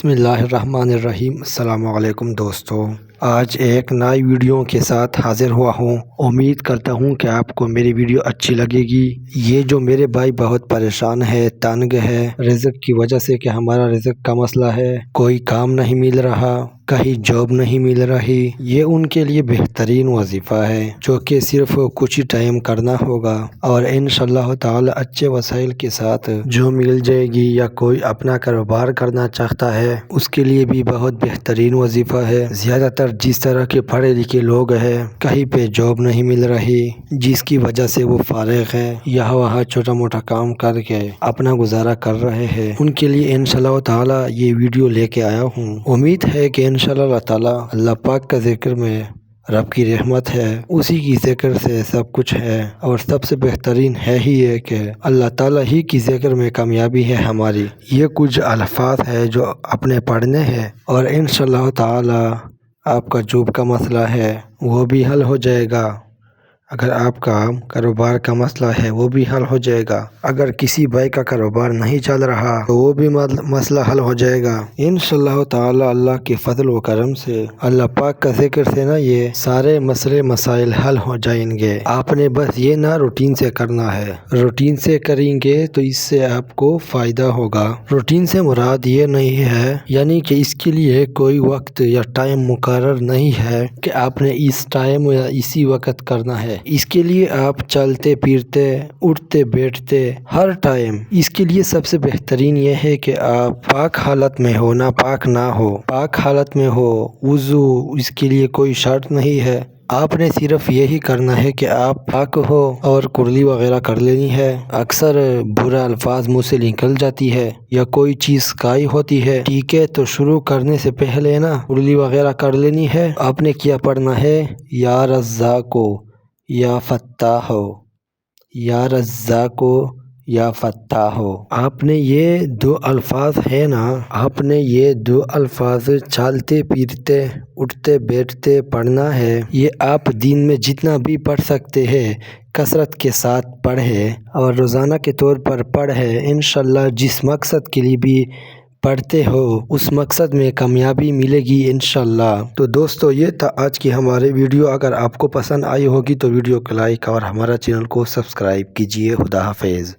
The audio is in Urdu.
بسم اللہ الرحمن الرحیم۔ السلام علیکم دوستو، آج ایک نئی ویڈیو کے ساتھ حاضر ہوا ہوں۔ امید کرتا ہوں کہ آپ کو میری ویڈیو اچھی لگے گی۔ یہ جو میرے بھائی بہت پریشان ہے، تنگ ہے رزق کی وجہ سے کہ ہمارا رزق کا مسئلہ ہے، کوئی کام نہیں مل رہا، کہیں جاب نہیں مل رہی، یہ ان کے لیے بہترین وظیفہ ہے جو کہ صرف کچھ ہی ٹائم کرنا ہوگا اور انشاءاللہ تعالی اچھے وسائل کے ساتھ جو مل جائے گی، یا کوئی اپنا کاروبار کرنا چاہتا ہے اس کے لیے بھی بہت بہترین وظیفہ ہے۔ زیادہ تر جس طرح کے پڑھے لکھے لوگ ہیں، کہیں پہ جاب نہیں مل رہی جس کی وجہ سے وہ فارغ ہے، یہاں وہاں چھوٹا موٹا کام کر کے اپنا گزارا کر رہے ہیں، ان کے لیے انشاءاللہ تعالی یہ ویڈیو لے کے آیا ہوں۔ امید ہے کہ انشاءاللہ تعالی اللہ پاک کا ذکر میں رب کی رحمت ہے، اسی کی ذکر سے سب کچھ ہے، اور سب سے بہترین ہے ہی ہے کہ اللہ تعالی ہی کی ذکر میں کامیابی ہے ہماری۔ یہ کچھ الفاظ ہے جو اپنے پڑھنے ہیں، اور انشاءاللہ تعالی آپ کا جاب کا مسئلہ ہے وہ بھی حل ہو جائے گا، اگر آپ کا کاروبار کا مسئلہ ہے وہ بھی حل ہو جائے گا، اگر کسی بھائی کا کاروبار نہیں چل رہا تو وہ بھی مسئلہ حل ہو جائے گا انشاءاللہ تعالی۔ اللہ کے فضل و کرم سے، اللہ پاک کا ذکر سے نا یہ سارے مسئلے مسائل حل ہو جائیں گے۔ آپ نے بس یہ نہ روٹین سے کرنا ہے، روٹین سے کریں گے تو اس سے آپ کو فائدہ ہوگا۔ روٹین سے مراد یہ نہیں ہے یعنی کہ اس کے لیے کوئی وقت یا ٹائم مقرر نہیں ہے کہ آپ نے اس ٹائم یا اسی وقت کرنا ہے، اس کے لیے آپ چلتے پھرتے اٹھتے بیٹھتے ہر ٹائم، اس کے لیے سب سے بہترین یہ ہے کہ آپ پاک حالت میں ہو، نہ پاک نہ ہو، پاک حالت میں ہو۔ وضو اس کے لیے کوئی شرط نہیں ہے، آپ نے صرف یہی کرنا ہے کہ آپ پاک ہو اور کرلی وغیرہ کر لینی ہے۔ اکثر برا الفاظ منہ سے نکل جاتی ہے یا کوئی چیز کائی ہوتی ہے، ٹھیک ہے، تو شروع کرنے سے پہلے نا کرلی وغیرہ کر لینی ہے۔ آپ نے کیا پڑھنا ہے؟ یا رزاقو یا فتاحو، یا رزاقو یا فتاحو۔ آپ نے یہ دو الفاظ ہے نا، آپ نے یہ دو الفاظ چلتے پھرتے اٹھتے بیٹھتے پڑھنا ہے۔ یہ آپ دن میں جتنا بھی پڑھ سکتے ہیں کثرت کے ساتھ پڑھے، اور روزانہ کے طور پر پڑھے۔ انشاءاللہ جس مقصد کے لیے بھی پڑھتے ہو اس مقصد میں کامیابی ملے گی انشاءاللہ۔ تو دوستو یہ تھا آج کی ہمارے ویڈیو، اگر آپ کو پسند آئی ہوگی تو ویڈیو کو لائک اور ہمارا چینل کو سبسکرائب کیجیے۔ خدا حافظ۔